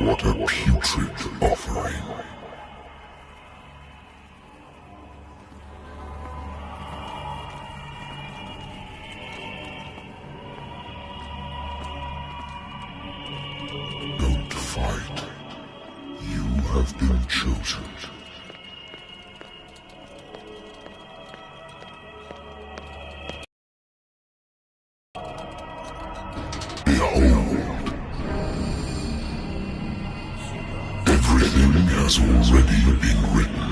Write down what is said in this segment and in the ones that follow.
What a putrid offering. Don't fight. You have been chosen. Behold. Everything has already been written.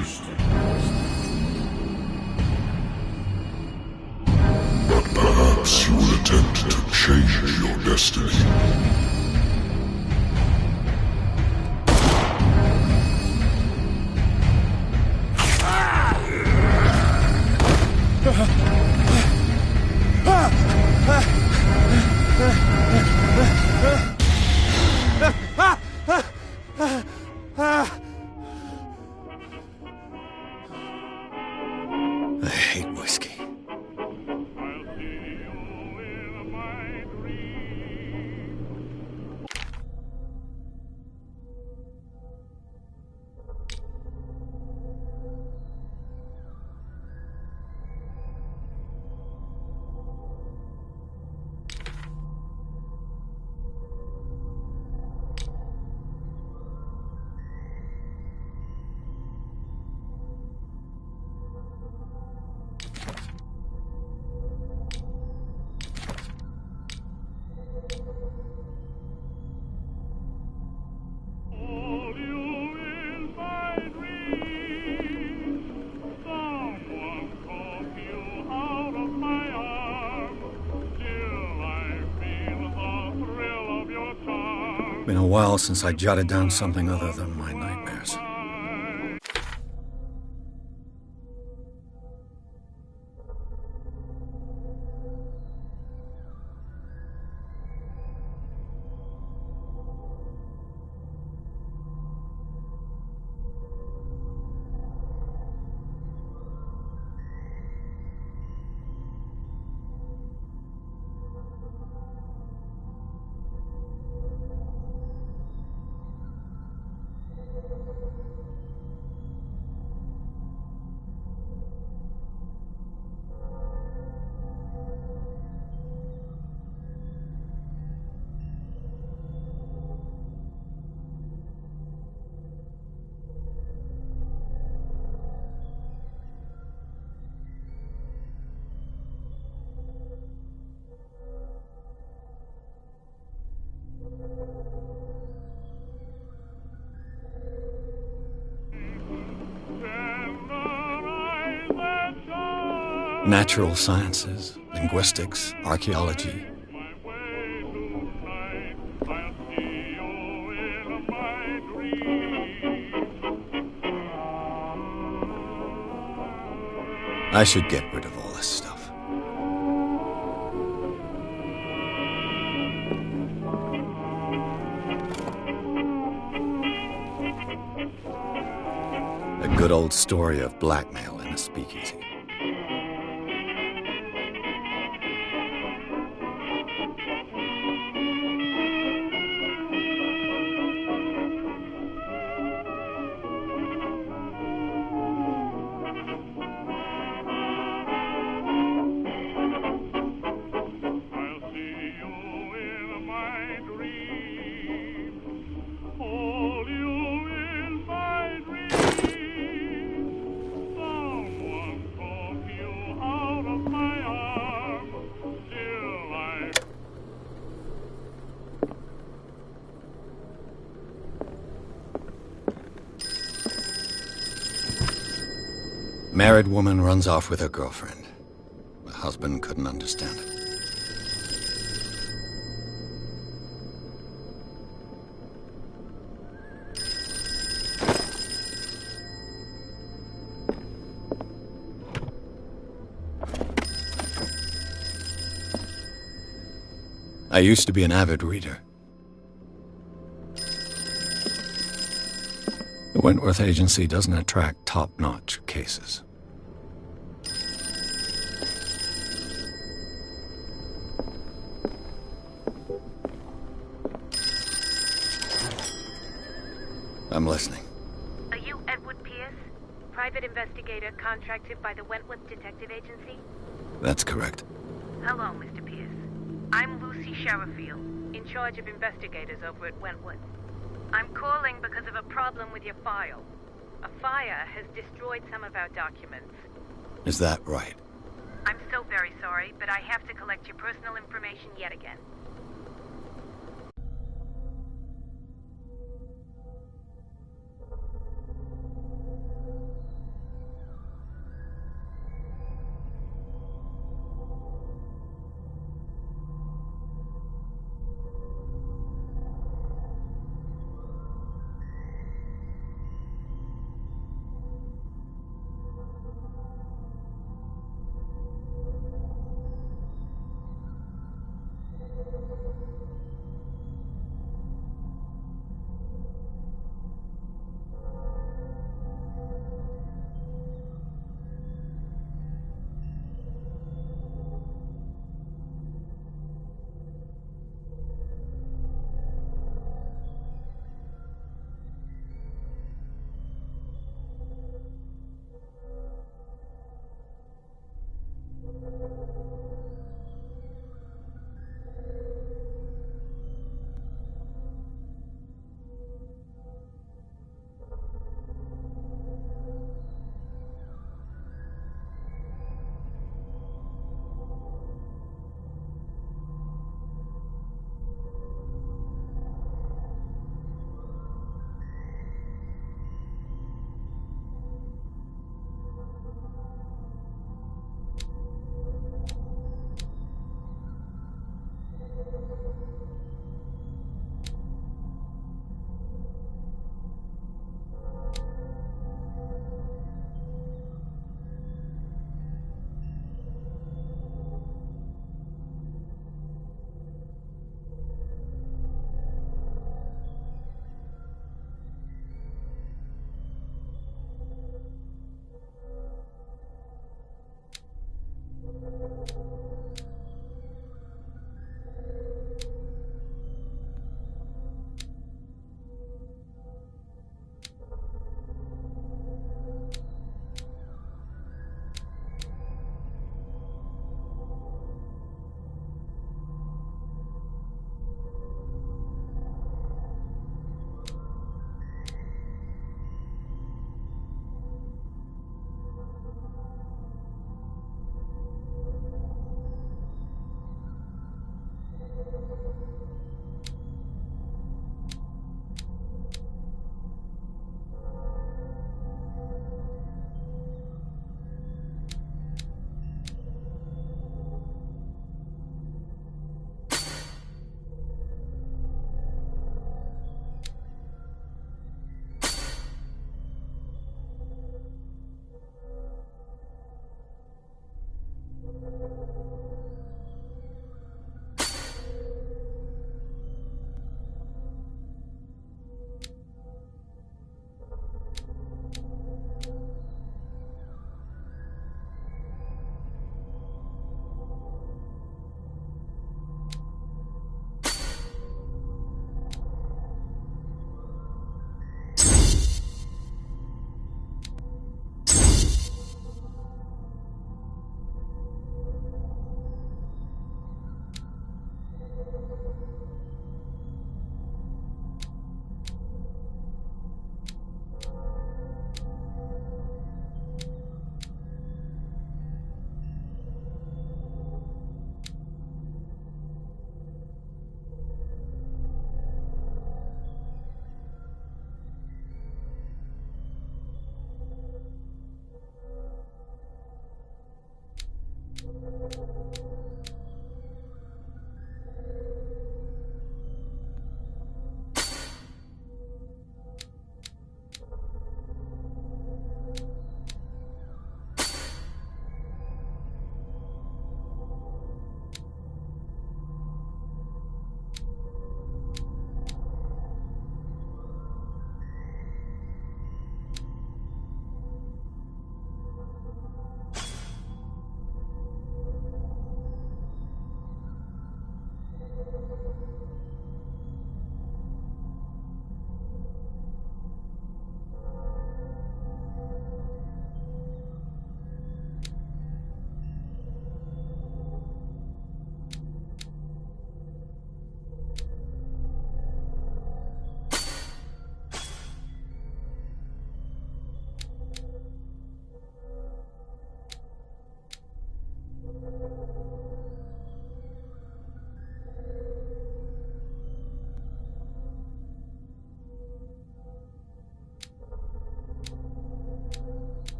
But perhaps you will attempt to change your destiny. I hate whiskey. Been a while since I jotted down something other than my nightmares. Natural sciences, linguistics, archaeology. I should get rid of all this stuff. A good old story of blackmail in a speakeasy. Married woman runs off with her girlfriend. The husband couldn't understand it. I used to be an avid reader. The Wentworth Agency doesn't attract top-notch cases. I'm listening. Are you Edward Pierce? Private investigator contracted by the Wentworth Detective Agency? That's correct. Hello, Mr. Pierce. I'm Lucy Sherifield, in charge of investigators over at Wentworth. I'm calling because of a problem with your file. A fire has destroyed some of our documents. Is that right? I'm so very sorry, but I have to collect your personal information yet again.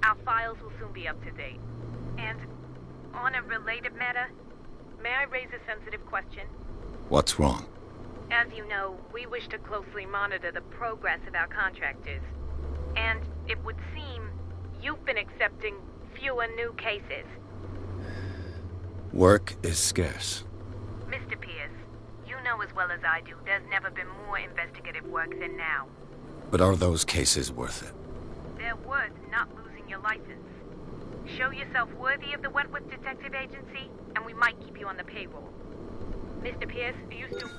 Our files will soon be up to date. And on a related matter, may I raise a sensitive question? What's wrong? As you know, we wish to closely monitor the progress of our contractors. And it would seem you've been accepting fewer new cases. Work is scarce. Mr. Pierce, you know as well as I do, there's never been more investigative work than now. But are those cases worth it? They're worth not losing your license. Show yourself worthy of the Wentworth Detective Agency, and we might keep you on the payroll. Mr. Pierce, are you still...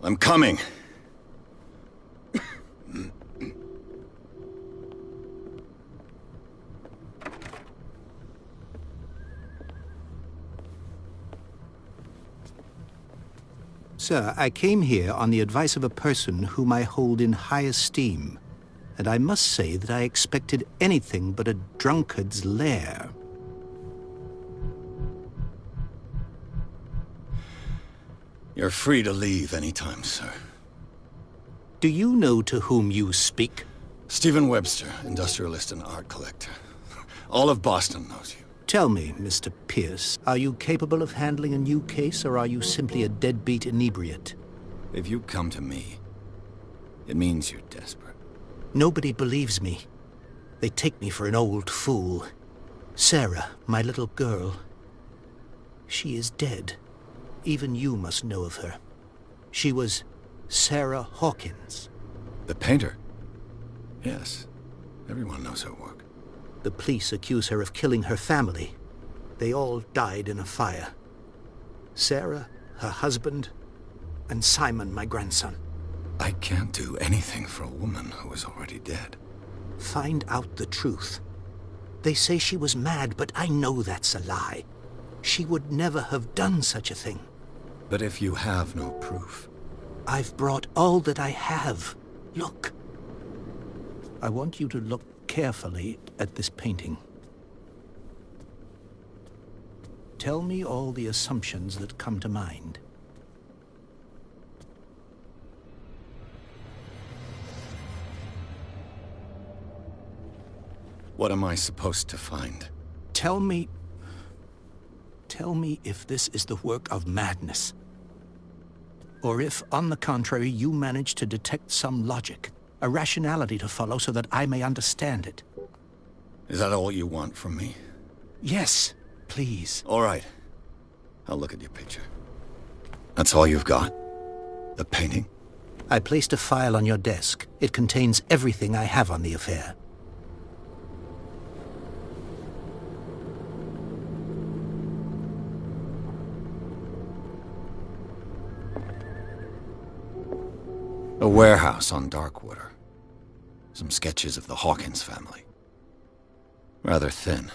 I'm coming. Sir, I came here on the advice of a person whom I hold in high esteem, and I must say that I expected anything but a drunkard's lair. You're free to leave anytime, sir. Do you know to whom you speak? Stephen Webster, industrialist and art collector. All of Boston knows you. Tell me, Mr. Pierce, are you capable of handling a new case, or are you simply a deadbeat inebriate? If you come to me, it means you're desperate. Nobody believes me. They take me for an old fool. Sarah, my little girl, she is dead. Even you must know of her. She was Sarah Hawkins. The painter? Yes. Everyone knows her work. The police accuse her of killing her family. They all died in a fire. Sarah, her husband, and Simon, my grandson. I can't do anything for a woman who is already dead. Find out the truth. They say she was mad, but I know that's a lie. She would never have done such a thing. But if you have no proof... I've brought all that I have. Look. I want you to look carefully at this painting. Tell me all the assumptions that come to mind. What am I supposed to find? Tell me if this is the work of madness. Or if, on the contrary, you manage to detect some logic, a rationality to follow so that I may understand it. Is that all you want from me? Yes, please. All right. I'll look at your picture. That's all you've got? The painting? I placed a file on your desk. It contains everything I have on the affair. A warehouse on Darkwater. Some sketches of the Hawkins family. Rather thin.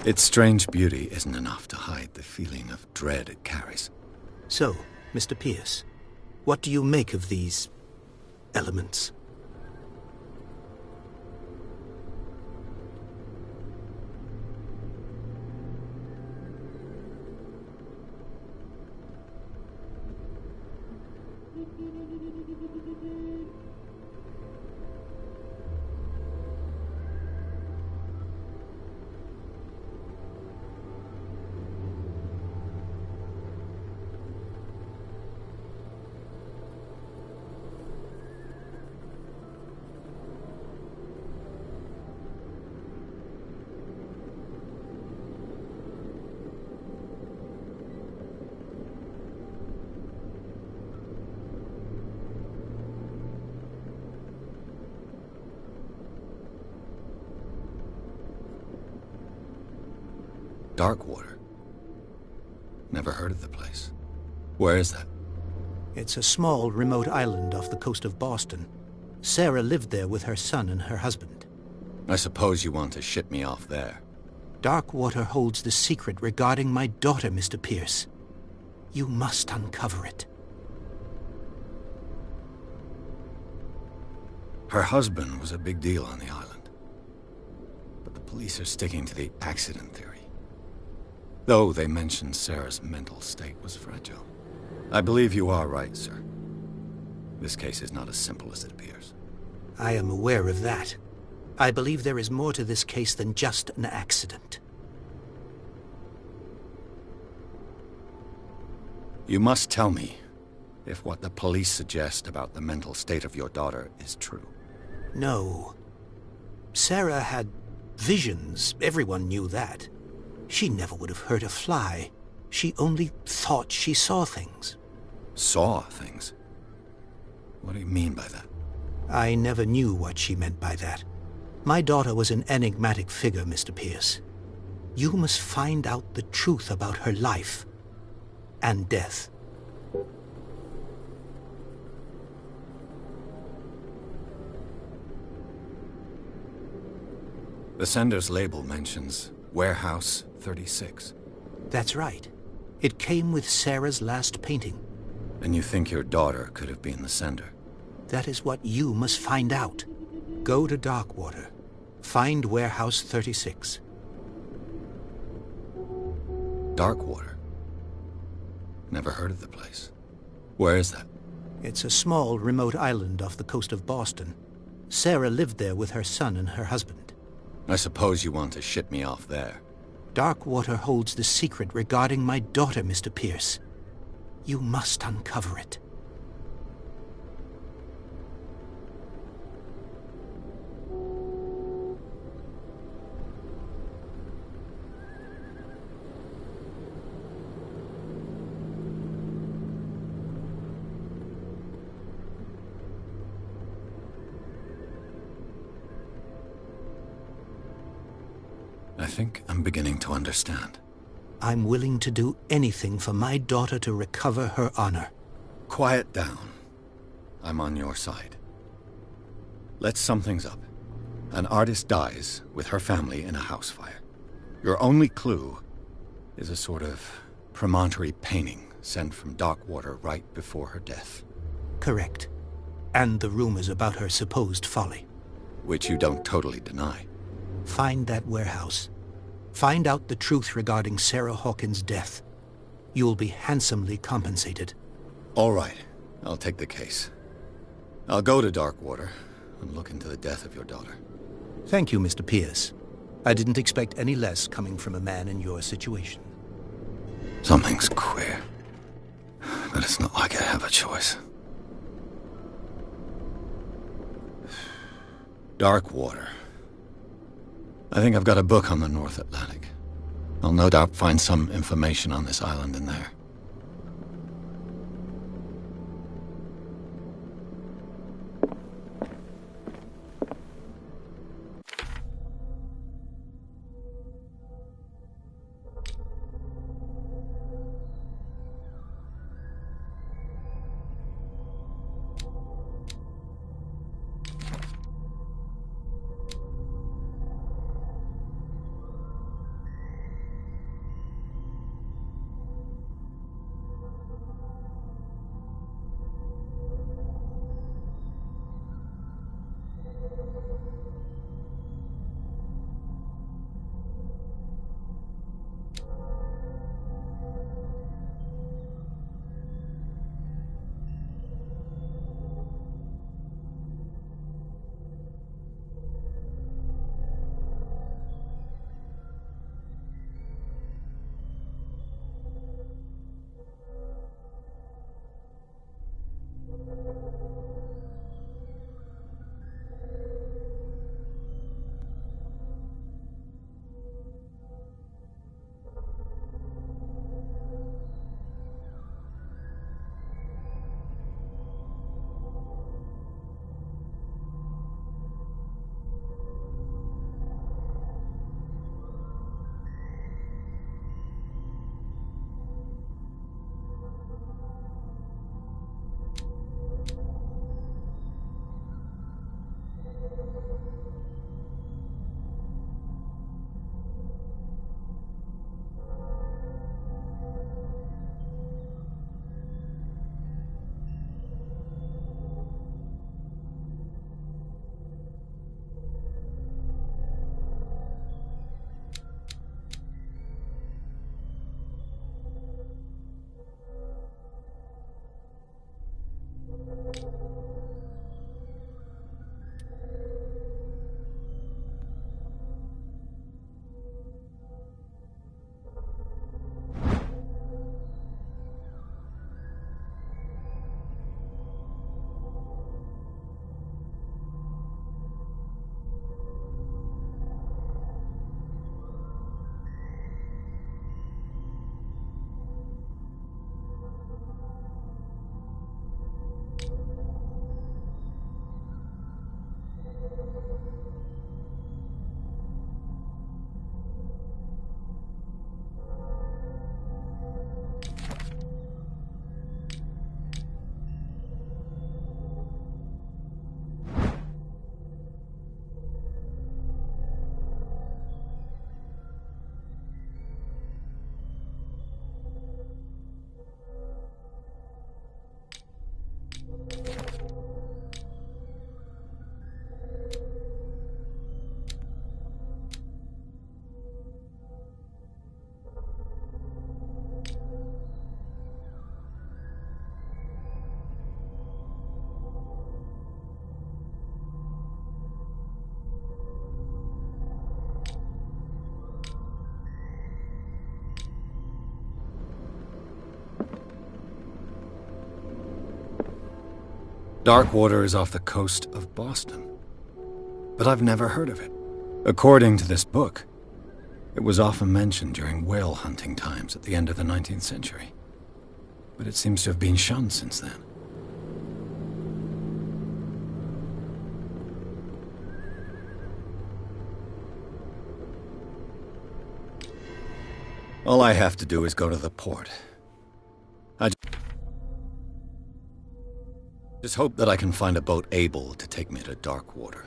Its strange beauty isn't enough to hide the feeling of dread it carries. So, Mr. Pierce, what do you make of these elements? Darkwater. Never heard of the place. Where is that? It's a small, remote island off the coast of Boston. Sarah lived there with her son and her husband. I suppose you want to ship me off there. Darkwater holds the secret regarding my daughter, Mr. Pierce. You must uncover it. Her husband was a big deal on the island. But the police are sticking to the accident theory. Though they mentioned Sarah's mental state was fragile. I believe you are right, sir. This case is not as simple as it appears. I am aware of that. I believe there is more to this case than just an accident. You must tell me if what the police suggest about the mental state of your daughter is true. No. Sarah had visions. Everyone knew that. She never would have hurt a fly. She only thought she saw things. Saw things? What do you mean by that? I never knew what she meant by that. My daughter was an enigmatic figure, Mr. Pierce. You must find out the truth about her life and death. The sender's label mentions Warehouse 36. That's right. It came with Sarah's last painting. And you think your daughter could have been the sender? That is what you must find out. Go to Darkwater. Find Warehouse 36. Darkwater? Never heard of the place. Where is that? It's a small, remote island off the coast of Boston. Sarah lived there with her son and her husband. I suppose you want to ship me off there. Darkwater holds the secret regarding my daughter, Mr. Pierce. You must uncover it. I think I'm beginning to understand. I'm willing to do anything for my daughter to recover her honor. Quiet down. I'm on your side. Let's sum things up. An artist dies with her family in a house fire. Your only clue is a sort of promontory painting sent from Darkwater right before her death. Correct. And the rumors about her supposed folly. Which you don't totally deny. Find that warehouse. Find out the truth regarding Sarah Hawkins' death. You'll be handsomely compensated. All right. I'll take the case. I'll go to Darkwater and look into the death of your daughter. Thank you, Mr. Pierce. I didn't expect any less coming from a man in your situation. Something's queer. But it's not like I have a choice. Darkwater. I think I've got a book on the North Atlantic. I'll no doubt find some information on this island in there. Darkwater is off the coast of Boston. But I've never heard of it. According to this book, it was often mentioned during whale hunting times at the end of the 19th century. But it seems to have been shunned since then. All I have to do is go to the port. I just hope that I can find a boat able to take me to Darkwater.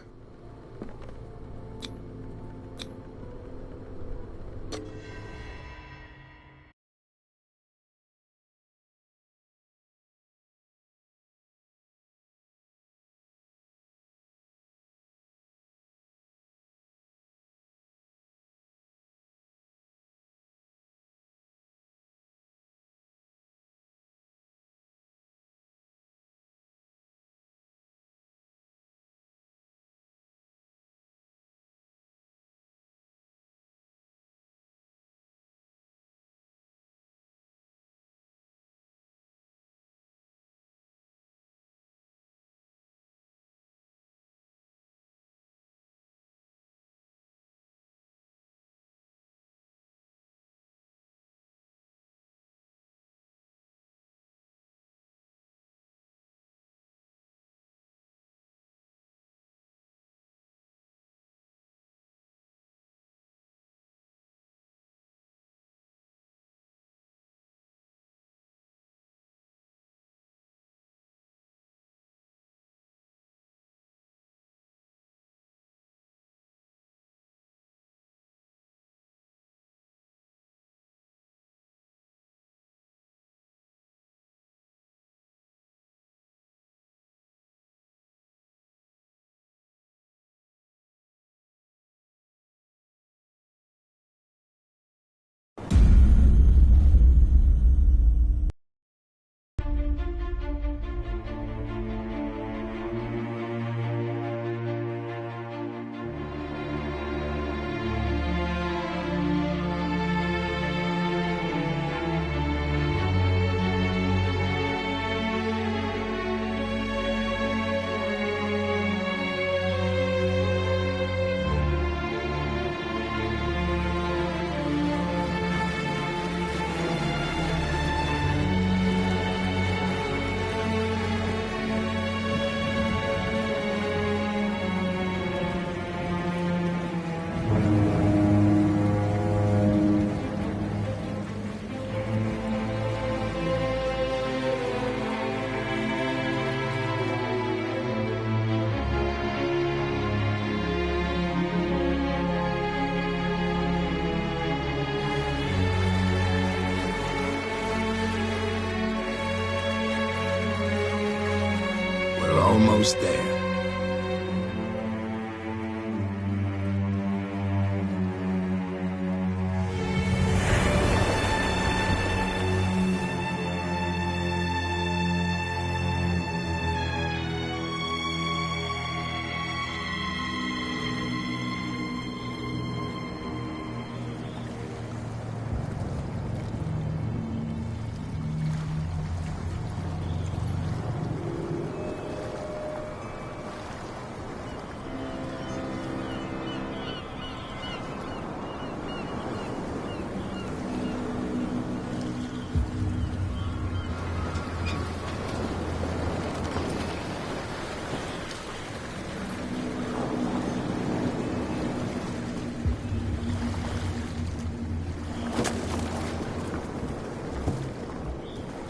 Almost there.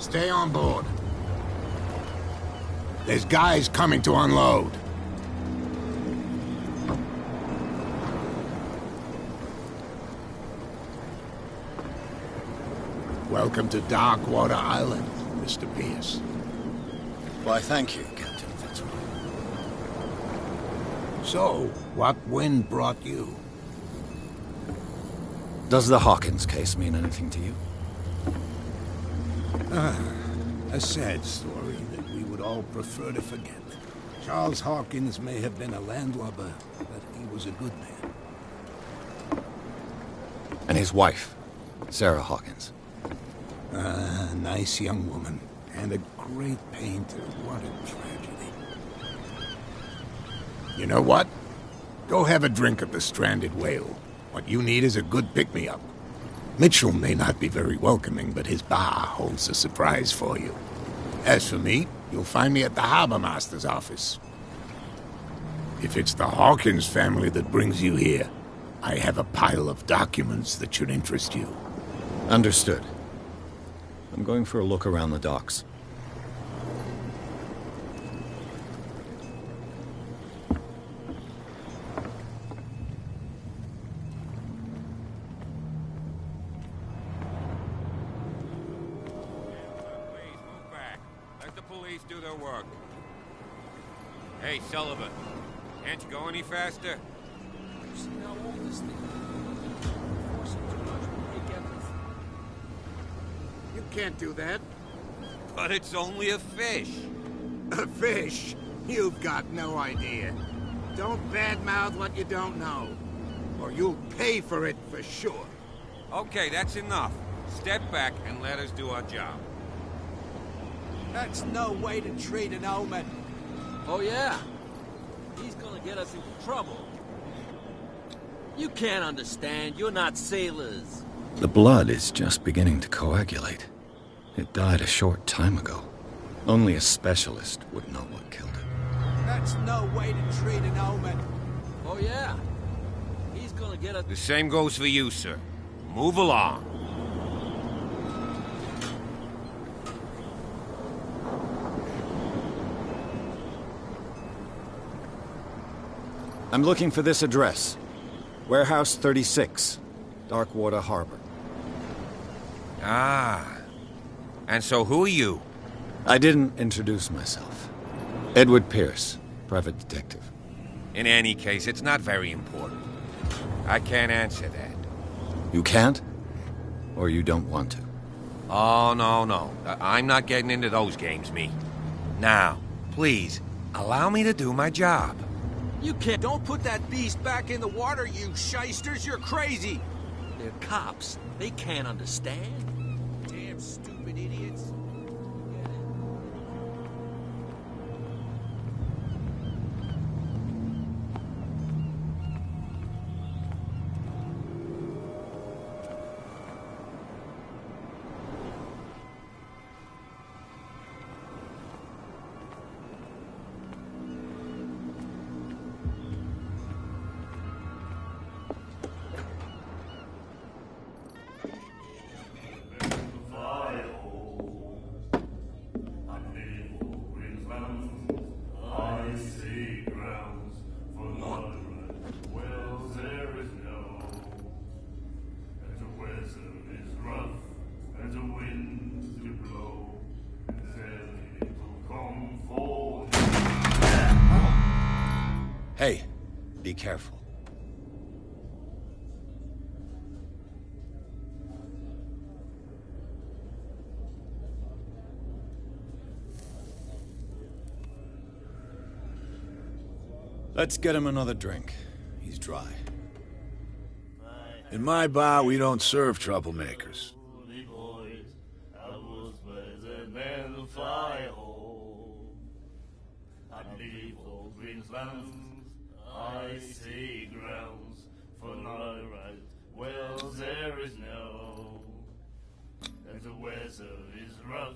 Stay on board. There's guys coming to unload. Welcome to Darkwater Island, Mr. Pierce. Why, thank you, Captain Fitzroy. So, what wind brought you? Does the Hawkins case mean anything to you? A sad story that we would all prefer to forget. Charles Hawkins may have been a landlubber, but he was a good man. And his wife, Sarah Hawkins. A nice young woman, and a great painter. What a tragedy. You know what? Go have a drink at the Stranded Whale. What you need is a good pick-me-up. Mitchell may not be very welcoming, but his bar holds a surprise for you. As for me, you'll find me at the Harbor Master's office. If it's the Hawkins family that brings you here, I have a pile of documents that should interest you. Understood. I'm going for a look around the docks. Do their work. Hey, Sullivan, can't you go any faster? You see how old this thing is? Forcing too much will break everything. You can't do that. But it's only a fish. A fish? You've got no idea. Don't badmouth what you don't know, or you'll pay for it for sure. Okay, that's enough. Step back and let us do our job. That's no way to treat an omen. Oh, yeah? He's gonna get us into trouble. You can't understand. You're not sailors. The blood is just beginning to coagulate. It died a short time ago. Only a specialist would know what killed it. That's no way to treat an omen. Oh, yeah? He's gonna get us... The same goes for you, sir. Move along. I'm looking for this address. Warehouse 36, Darkwater Harbor. Ah. And so who are you? I didn't introduce myself. Edward Pierce, private detective. In any case, it's not very important. I can't answer that. You can't? Or you don't want to? Oh, no. I'm not getting into those games, me. Now, please, allow me to do my job. You can't... Don't put that beast back in the water, you shysters! You're crazy! They're cops. They can't understand. Damn stupid idiots. Hey, be careful. Let's get him another drink. He's dry. In my bar, we don't serve troublemakers. I see grounds for not right. Well, there is no. And the weather is rough,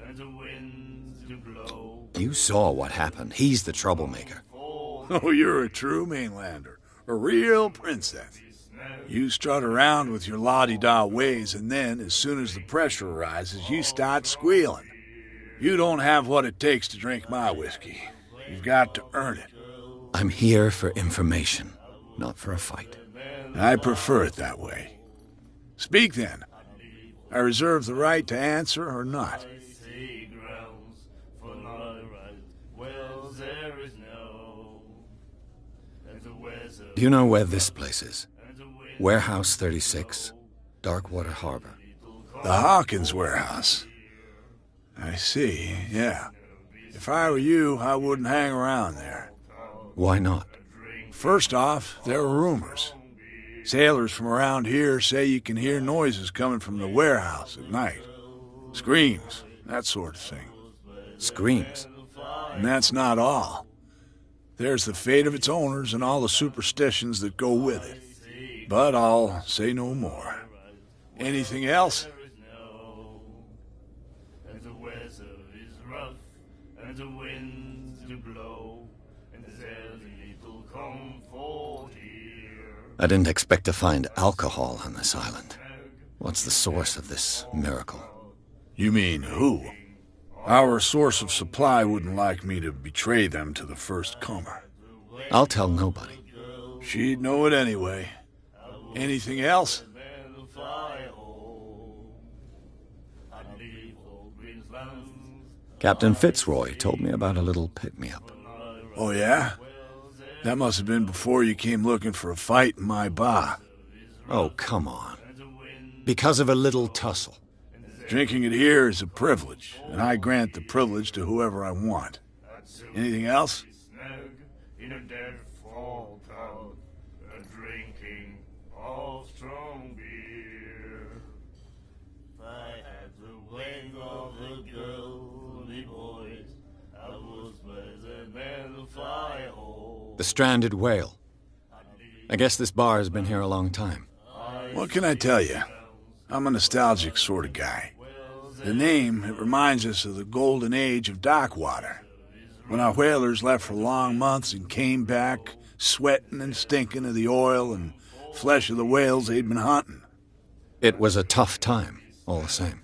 and the winds do blow. You saw what happened. He's the troublemaker. Oh, you're a true mainlander. A real princess. You strut around with your la-di-da ways, and then, as soon as the pressure arises, you start squealing. You don't have what it takes to drink my whiskey. You've got to earn it. I'm here for information, not for a fight. I prefer it that way. Speak then. I reserve the right to answer or not. Do you know where this place is? Warehouse 36, Darkwater Harbor. The Hawkins warehouse. I see, yeah. If I were you, I wouldn't hang around there. Why not? First off, there are rumors. Sailors from around here say you can hear noises coming from the warehouse at night. Screams, that sort of thing. Screams? And that's not all. There's the fate of its owners and all the superstitions that go with it. But I'll say no more. Anything else? And the weather is rough, and the winds do blow, and there's little comfort here. I didn't expect to find alcohol on this island. What's the source of this miracle? You mean who? Our source of supply wouldn't like me to betray them to the first comer. I'll tell nobody. She'd know it anyway. Anything else? Captain Fitzroy told me about a little pick-me-up. Oh, yeah? That must have been before you came looking for a fight in my bar. Oh, come on. Because of a little tussle. Drinking it here is a privilege, and I grant the privilege to whoever I want. Anything else? In a dead fall town, drinking of strong beer. I had the wing of the girly boys. I was better than the fly hole. The stranded whale. I guess this bar has been here a long time. What can I tell you? I'm a nostalgic sort of guy. The name, it reminds us of the golden age of Darkwater, when our whalers left for long months and came back sweating and stinking of the oil and flesh of the whales they'd been hunting. It was a tough time, all the same.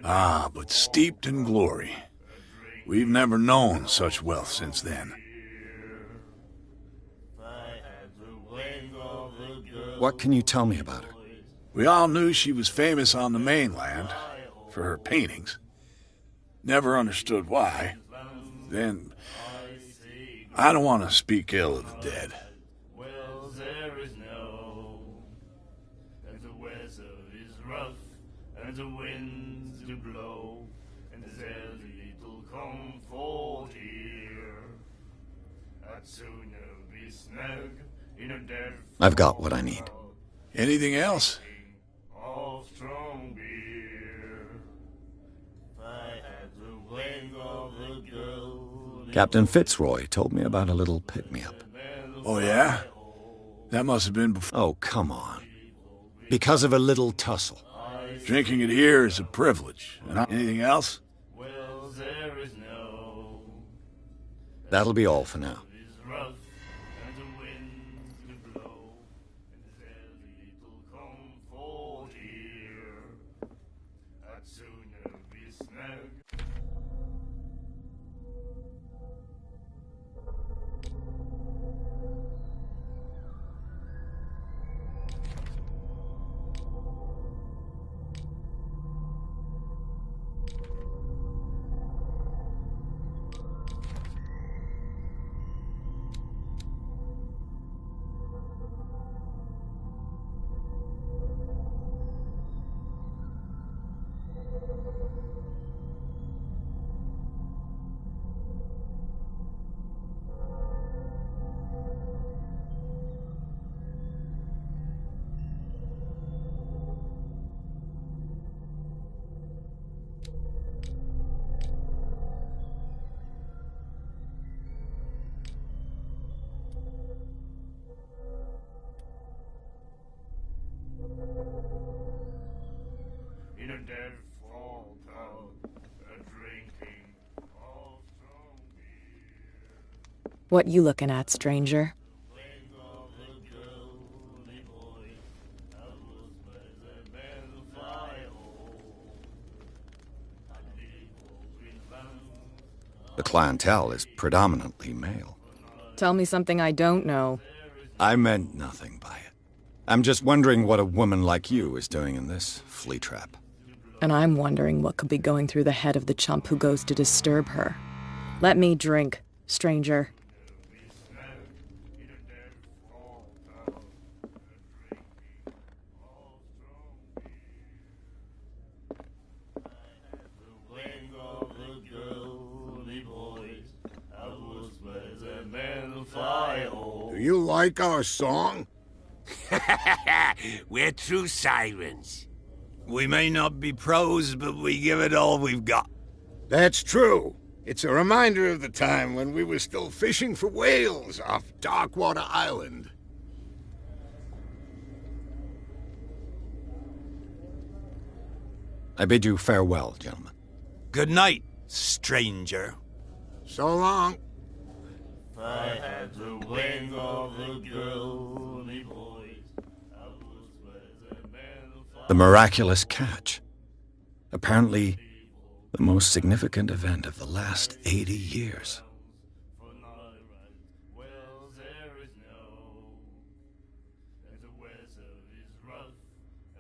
Ah, but steeped in glory. We've never known such wealth since then. What can you tell me about her? We all knew she was famous on the mainland for her paintings. Never understood why. Then, I don't want to speak ill of the dead. Well, there is no, and the weather is rough, and the winds do blow, and there's little comfort here. I'd sooner be snug in a dead. I've got what I need. Anything else? Of strong beer. I had the wing of the girl. Captain Fitzroy told me about a little pick-me-up. Oh, yeah? That must have been before. Oh, come on. Because of a little tussle. Drinking it here is a privilege. And anything else? Well, there is no. That'll be all for now. Is rough, and the winds do blow, and there's little comfort here. I'd sooner be snug. In a dead fall town, drinking of strong beer. What you looking at, stranger? Wing of the girly boy, I was better than the fly hole. I'd leave all green lands. The clientele is predominantly male. Tell me something I don't know. I meant nothing by it. I'm just wondering what a woman like you is doing in this flea trap. And I'm wondering what could be going through the head of the chump who goes to disturb her. Let me drink, stranger. Wing of the girly boys, I was better than the fly hole. Do you like our song? We're true sirens. We may not be pros, but we give it all we've got. That's true. It's a reminder of the time when we were still fishing for whales off Darkwater Island. I bid you farewell, gentlemen. Good night, stranger. So long. If I had the wing of a girl, me boys, I would swear the man The miraculous catch. Apparently, the most significant event of the last 80 years. for night, well, there is no, and the weather is rough,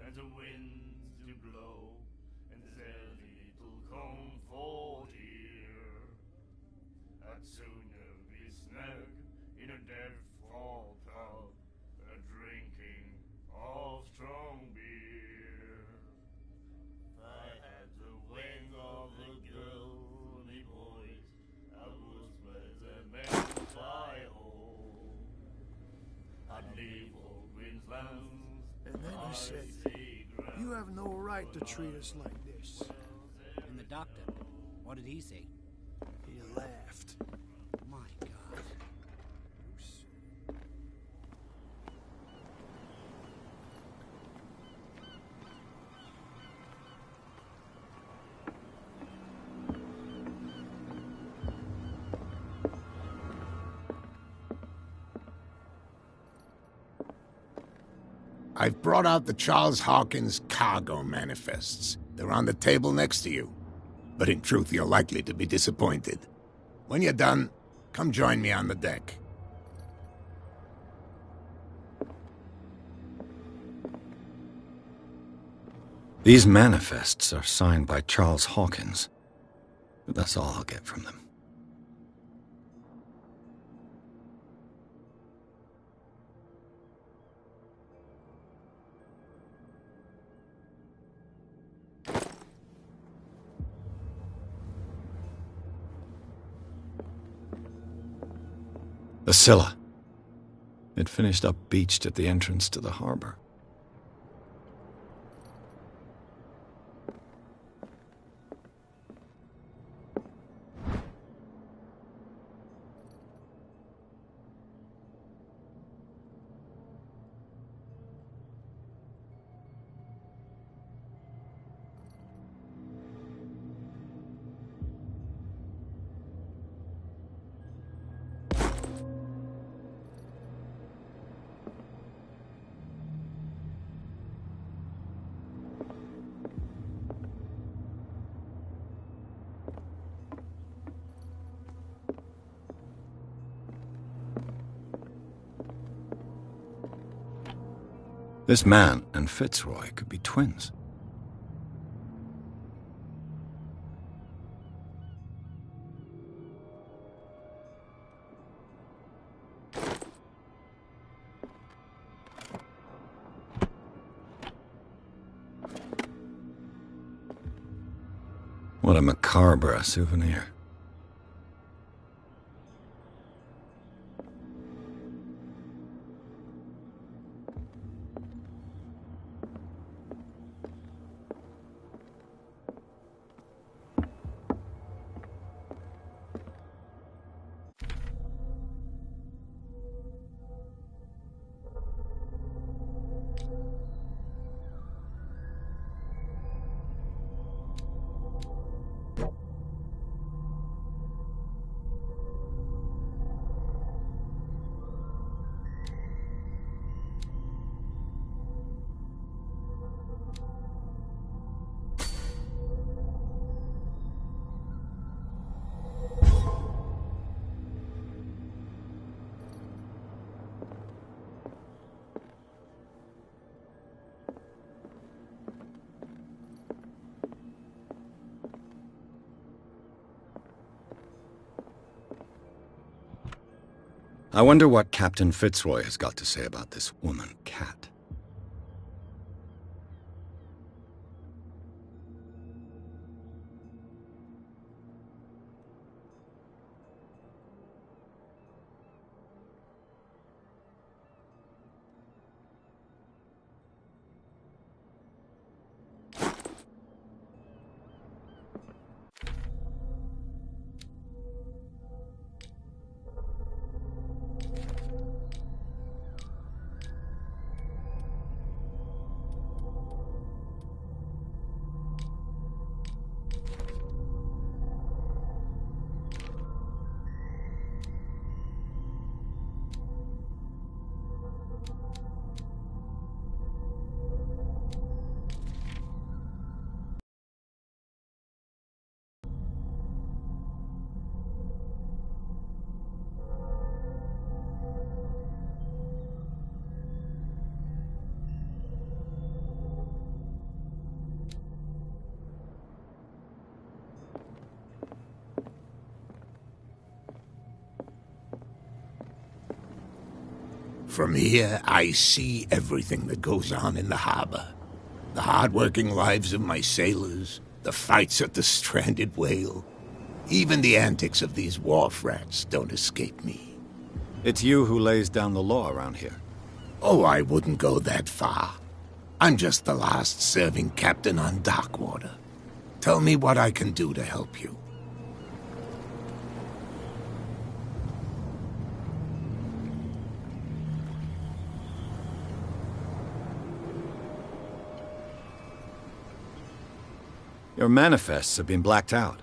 and the winds do blow, and there's little comfort here. I'd sooner be snug in a dead-fall pub, drinking of strong beer. If I had the wing of a girl, me boys, I would swear the men fly home. I'd leave old Queensland. And then he said, "You have no right to treat us like this." And the doctor, what did he say? He laughed. My God. I've brought out the Charles Hawkins cargo manifests. They're on the table next to you. But in truth, you're likely to be disappointed. When you're done, come join me on the deck. These manifests are signed by Charles Hawkins. But that's all I'll get from them. The Scylla. It finished up beached at the entrance to the harbor. This man and Fitzroy could be twins. What a macabre souvenir. I wonder what Captain Fitzroy has got to say about this woman, Cat. From here, I see everything that goes on in the harbor. The hard-working lives of my sailors, the fights at the stranded whale. Even the antics of these wharf rats don't escape me. It's you who lays down the law around here. Oh, I wouldn't go that far. I'm just the last serving captain on Darkwater. Tell me what I can do to help you. Your manifests have been blacked out.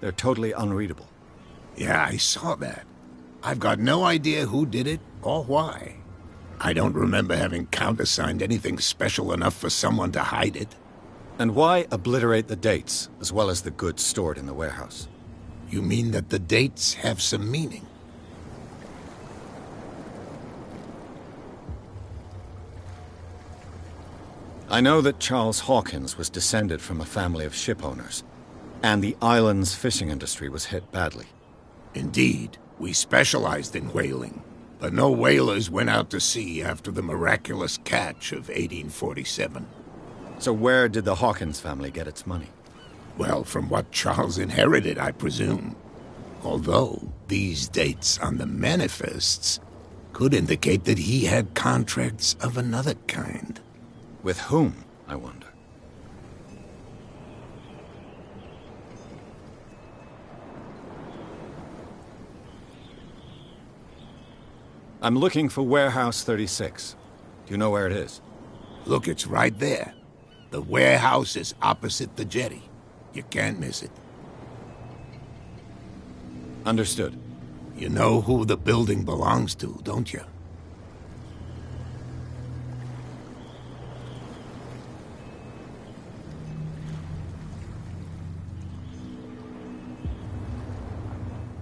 They're totally unreadable. Yeah, I saw that. I've got no idea who did it or why. I don't remember having countersigned anything special enough for someone to hide it. And why obliterate the dates, as well as the goods stored in the warehouse? You mean that the dates have some meaning? I know that Charles Hawkins was descended from a family of ship owners, and the island's fishing industry was hit badly. Indeed, we specialized in whaling, but no whalers went out to sea after the miraculous catch of 1847. So where did the Hawkins family get its money? Well, from what Charles inherited, I presume. Although, these dates on the manifests could indicate that he had contracts of another kind. With whom, I wonder? I'm looking for Warehouse 36. Do you know where it is? Look, it's right there. The warehouse is opposite the jetty. You can't miss it. Understood. You know who the building belongs to, don't you?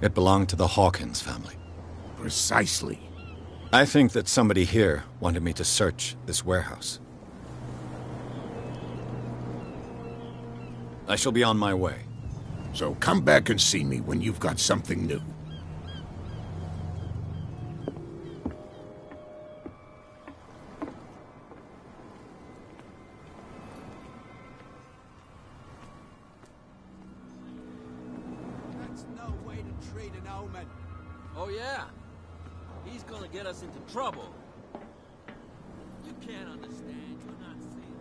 It belonged to the Hawkins family. Precisely. I think that somebody here wanted me to search this warehouse. I shall be on my way. So come back and see me when you've got something new. That's no way to treat an omen. Oh, yeah? He's gonna get us into trouble. You can't understand. You're not seeing.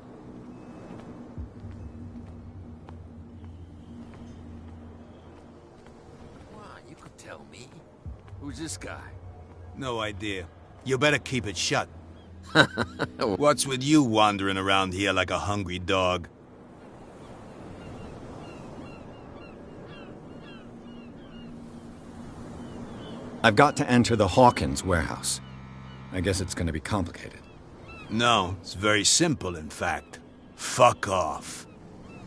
Come on, you could tell me. Who's this guy? No idea. You better keep it shut. What's with you wandering around here like a hungry dog? I've got to enter the Hawkins warehouse. I guess it's going to be complicated. No, it's very simple, in fact. Fuck off.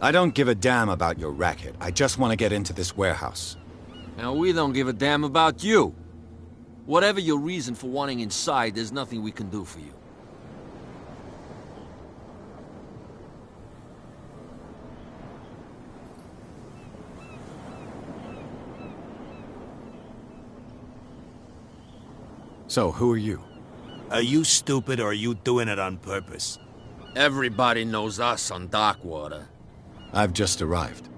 I don't give a damn about your racket. I just want to get into this warehouse. Now, we don't give a damn about you. Whatever your reason for wanting inside, there's nothing we can do for you. So, who are you? Are you stupid or are you doing it on purpose? Everybody knows us on Darkwater. I've just arrived.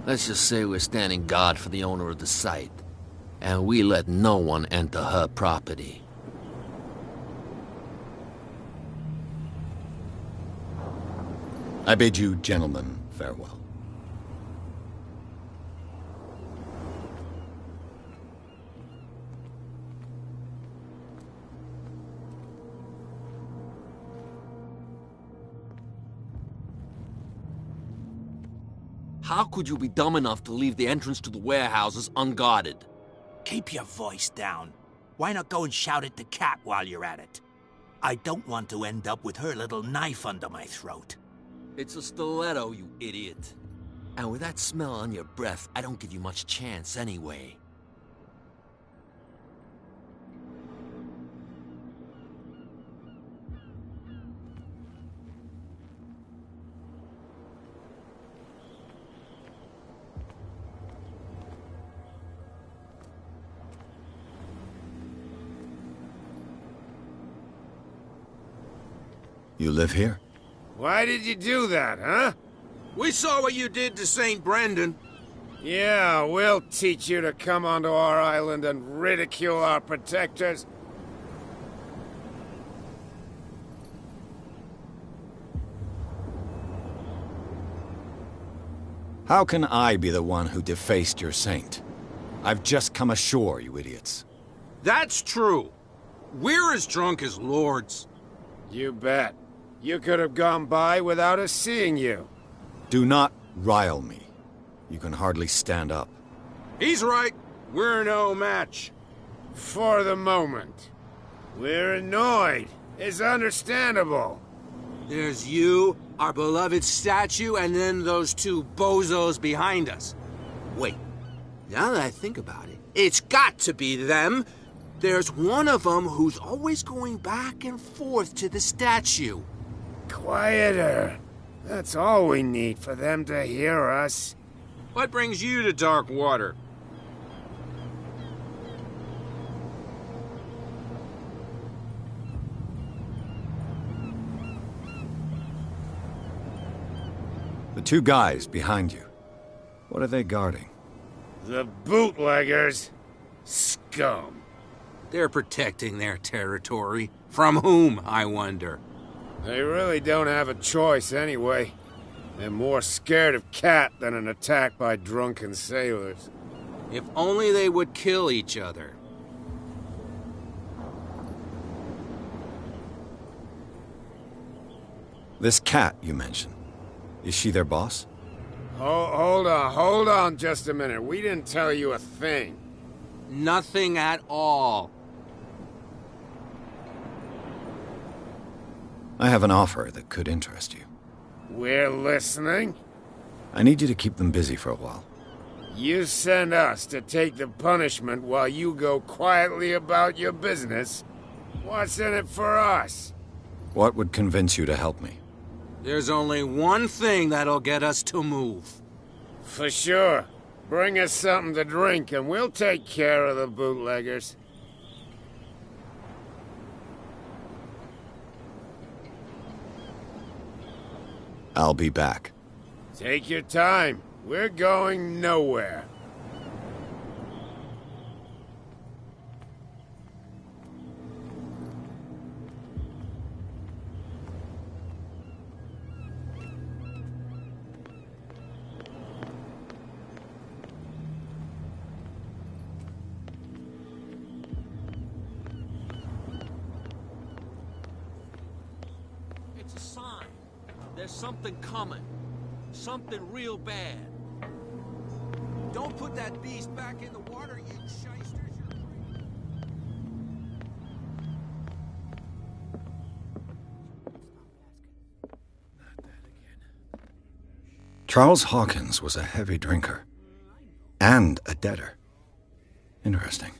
Let's just say we're standing guard for the owner of the site. And we let no one enter her property. I bid you gentlemen farewell. How could you be dumb enough to leave the entrance to the warehouses unguarded? Keep your voice down. Why not go and shout at the cat while you're at it? I don't want to end up with her little knife under my throat. It's a stiletto, you idiot. And with that smell on your breath, I don't give you much chance anyway. You live here? Why did you do that, huh? We saw what you did to St. Brendan. Yeah, we'll teach you to come onto our island and ridicule our protectors. How can I be the one who defaced your saint? I've just come ashore, you idiots. That's true. We're as drunk as lords. You bet. You could have gone by without us seeing you. Do not rile me. You can hardly stand up. He's right. We're no match. For the moment. We're annoyed. It's understandable. There's you, our beloved statue, and then those two bozos behind us. Wait, now that I think about it, it's got to be them. There's one of them who's always going back and forth to the statue. Quieter. That's all we need for them to hear us. What brings you to dark water? The two guys behind you. What are they guarding? The bootleggers. Scum. They're protecting their territory. From whom, I wonder? They really don't have a choice anyway. They're more scared of Cat than an attack by drunken sailors. If only they would kill each other. This Cat you mentioned. Is she their boss? Hold on just a minute. We didn't tell you a thing. Nothing at all. I have an offer that could interest you. We're listening. I need you to keep them busy for a while. You send us to take the punishment while you go quietly about your business. What's in it for us? What would convince you to help me? There's only one thing that'll get us to move. For sure. Bring us something to drink and we'll take care of the bootleggers. I'll be back. Take your time. We're going nowhere. It's a sign. There's something coming. Something real bad. Don't put that beast back in the water, you shysters. Charles Hawkins was a heavy drinker. And a debtor. Interesting.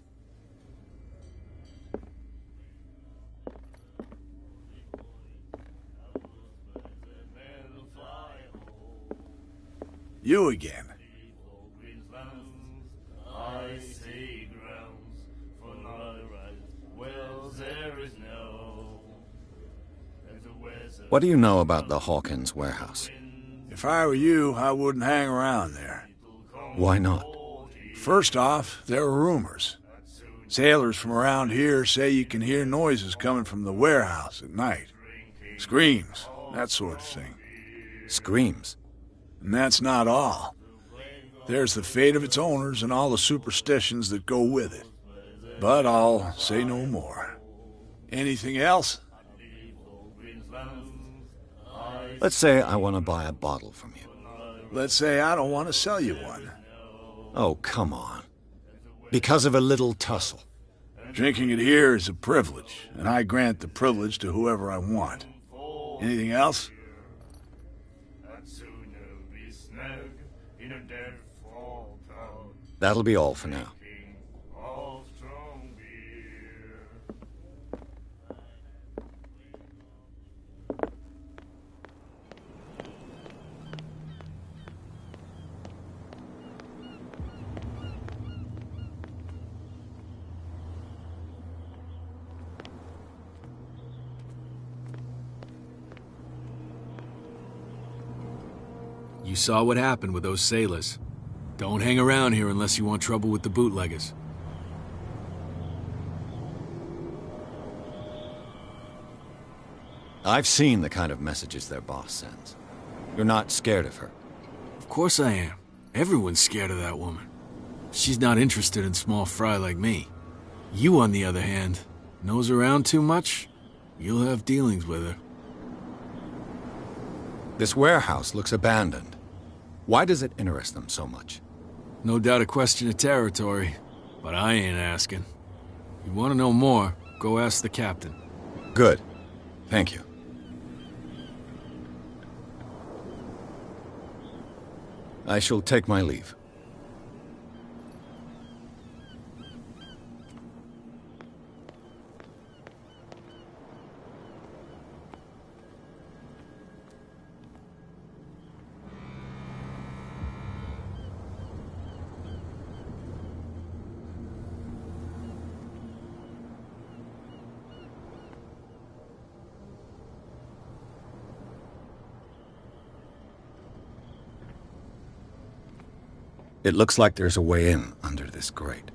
You again. I see grounds for my right. Well, there is no. What do you know about the Hawkins warehouse? If I were you, I wouldn't hang around there. Why not? First off, there are rumors. Sailors from around here say you can hear noises coming from the warehouse at night. Screams, that sort of thing. Screams? And that's not all. There's the fate of its owners and all the superstitions that go with it. But I'll say no more. Anything else? Let's say I want to buy a bottle from you. Let's say I don't want to sell you one. Oh, come on. Because of a little tussle. Drinking it here is a privilege, and I grant the privilege to whoever I want. Anything else? That'll be all for now. You saw what happened with those sailors. Don't hang around here unless you want trouble with the bootleggers. I've seen the kind of messages their boss sends. You're not scared of her? Of course I am. Everyone's scared of that woman. She's not interested in small fry like me. You, on the other hand, nose around too much, you'll have dealings with her. This warehouse looks abandoned. Why does it interest them so much? No doubt a question of territory, but I ain't asking. You want to know more, go ask the captain. Good. Thank you. I shall take my leave. It looks like there's a way in under this grate.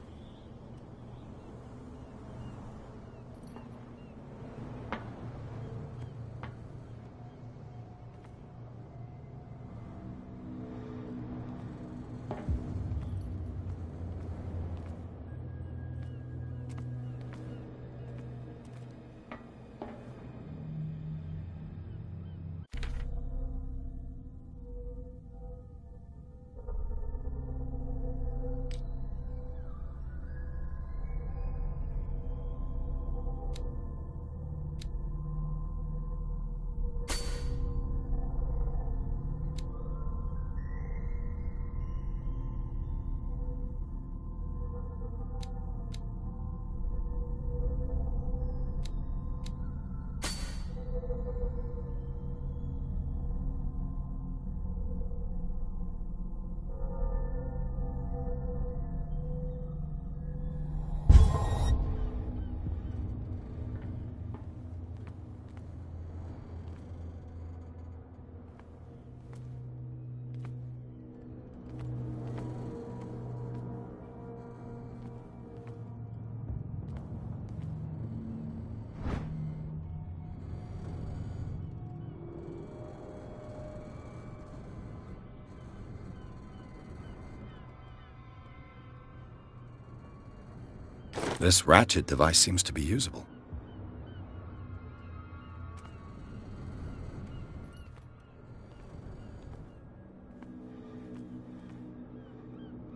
This ratchet device seems to be usable.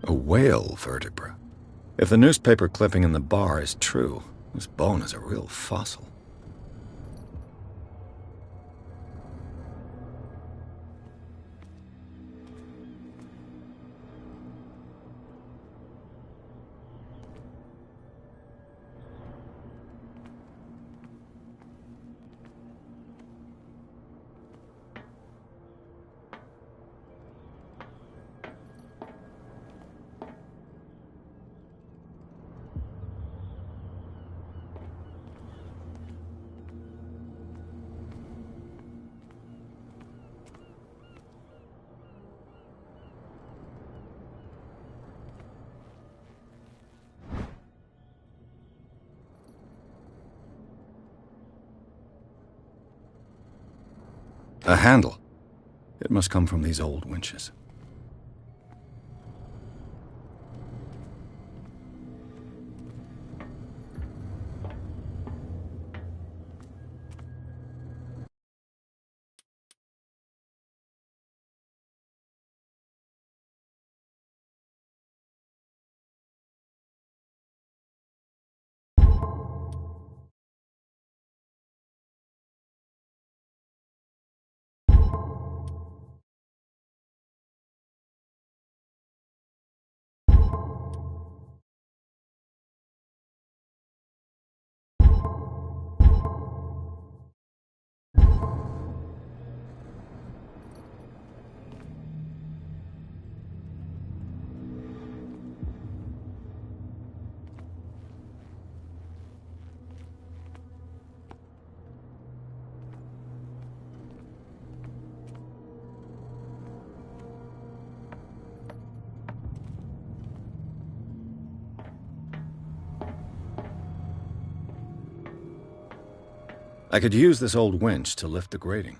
A whale vertebra. If the newspaper clipping in the bar is true, this bone is a real fossil. A handle. It must come from these old winches. I could use this old winch to lift the grating.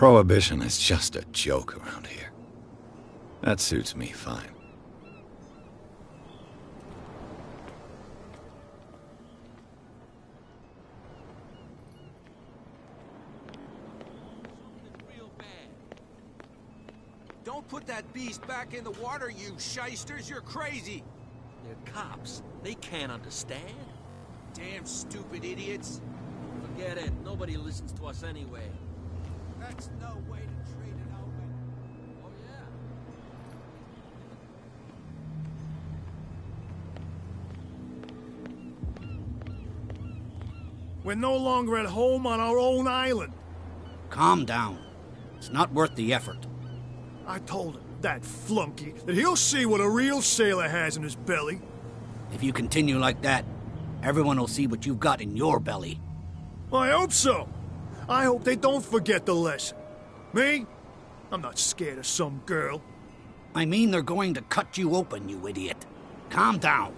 Prohibition is just a joke around here. That suits me fine. Don't put that beast back in the water, you shysters. You're crazy. They're cops. They can't understand. Damn stupid idiots. Forget it. Nobody listens to us anyway. That's no way to treat an omen. Oh, yeah. We're no longer at home on our own island. Calm down. It's not worth the effort. I told him, that flunky, that he'll see what a real sailor has in his belly. If you continue like that, everyone will see what you've got in your belly. I hope so. I hope they don't forget the lesson. Me? I'm not scared of some girl. I mean they're going to cut you open, you idiot. Calm down.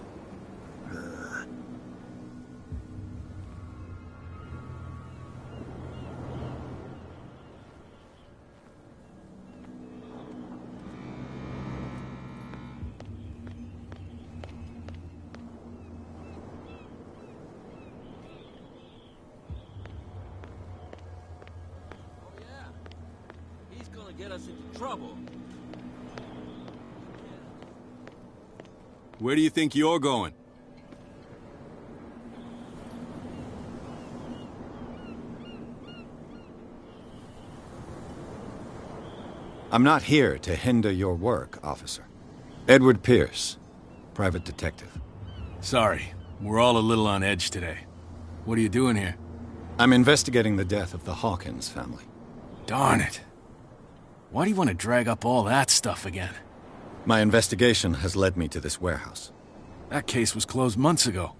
Get us into trouble. Where do you think you're going? I'm not here to hinder your work, officer. Edward Pierce, private detective. Sorry, we're all a little on edge today. What are you doing here? I'm investigating the death of the Hawkins family. Darn it. Why do you want to drag up all that stuff again? My investigation has led me to this warehouse. That case was closed months ago.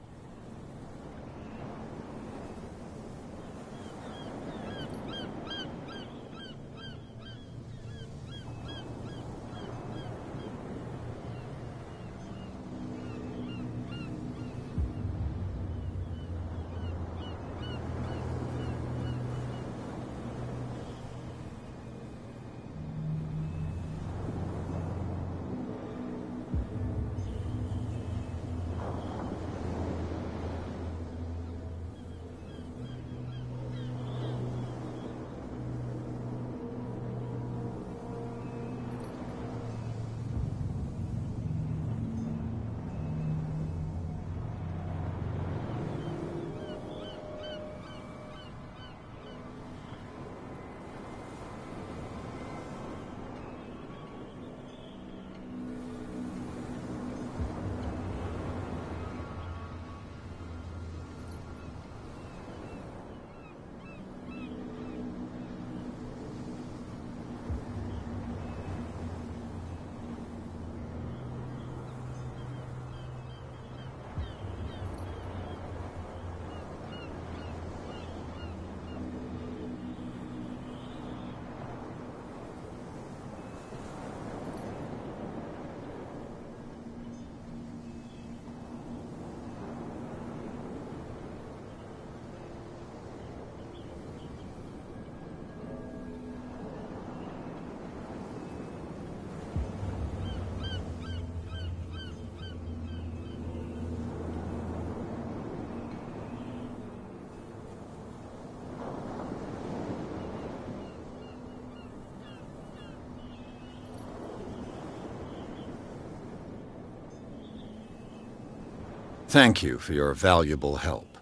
Thank you for your valuable help.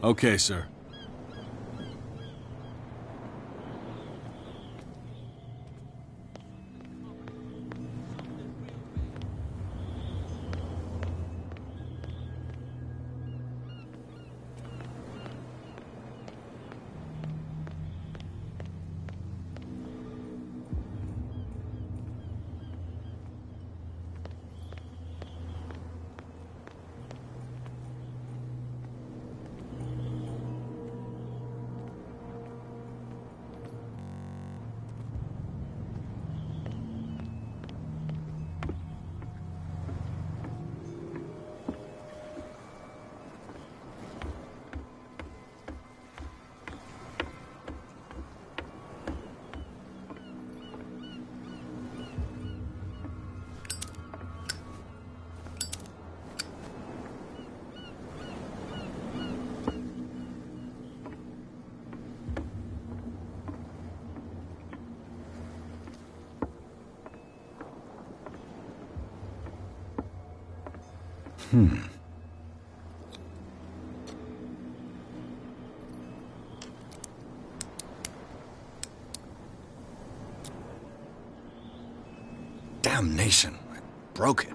Okay, sir. Damnation. I broke it.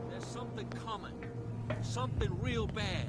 There's something coming. Something real bad.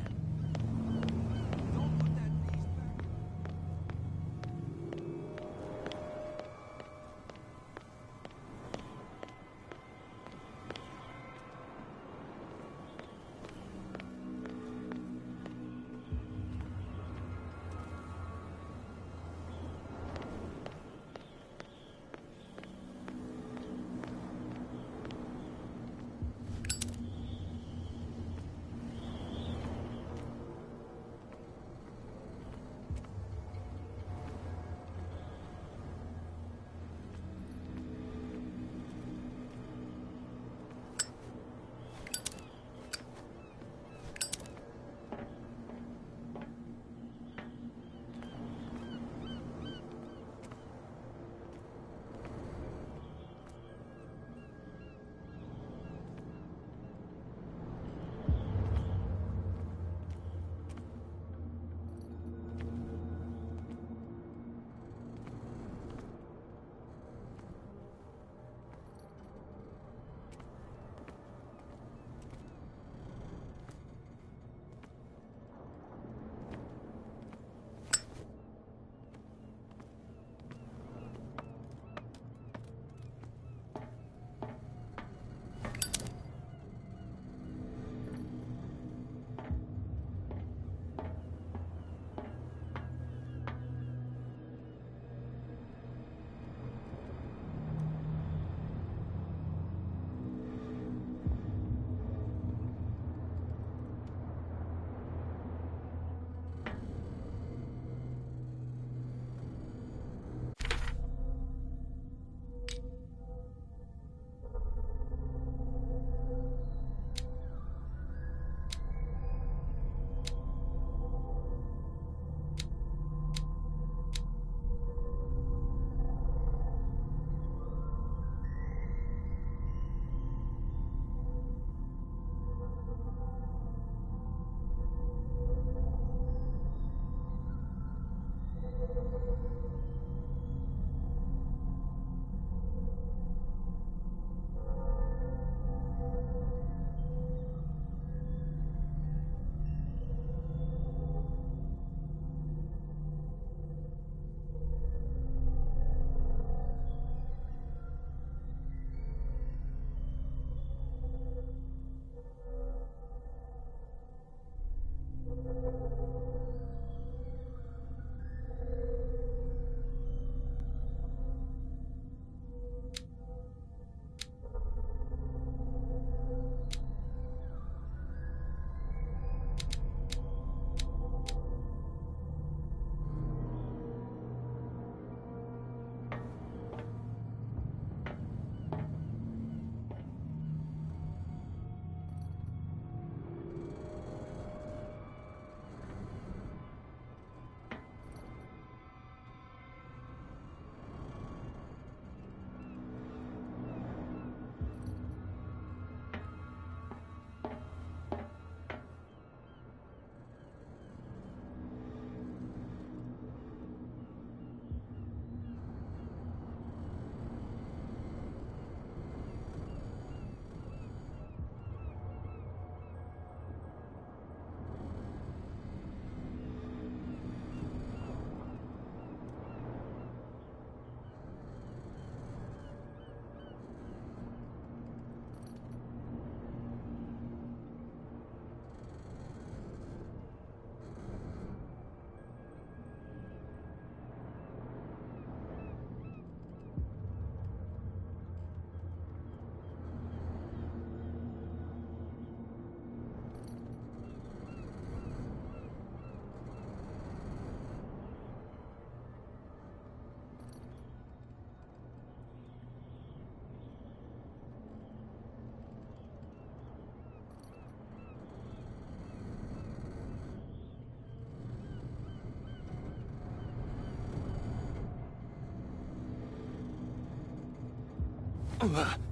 Ugh.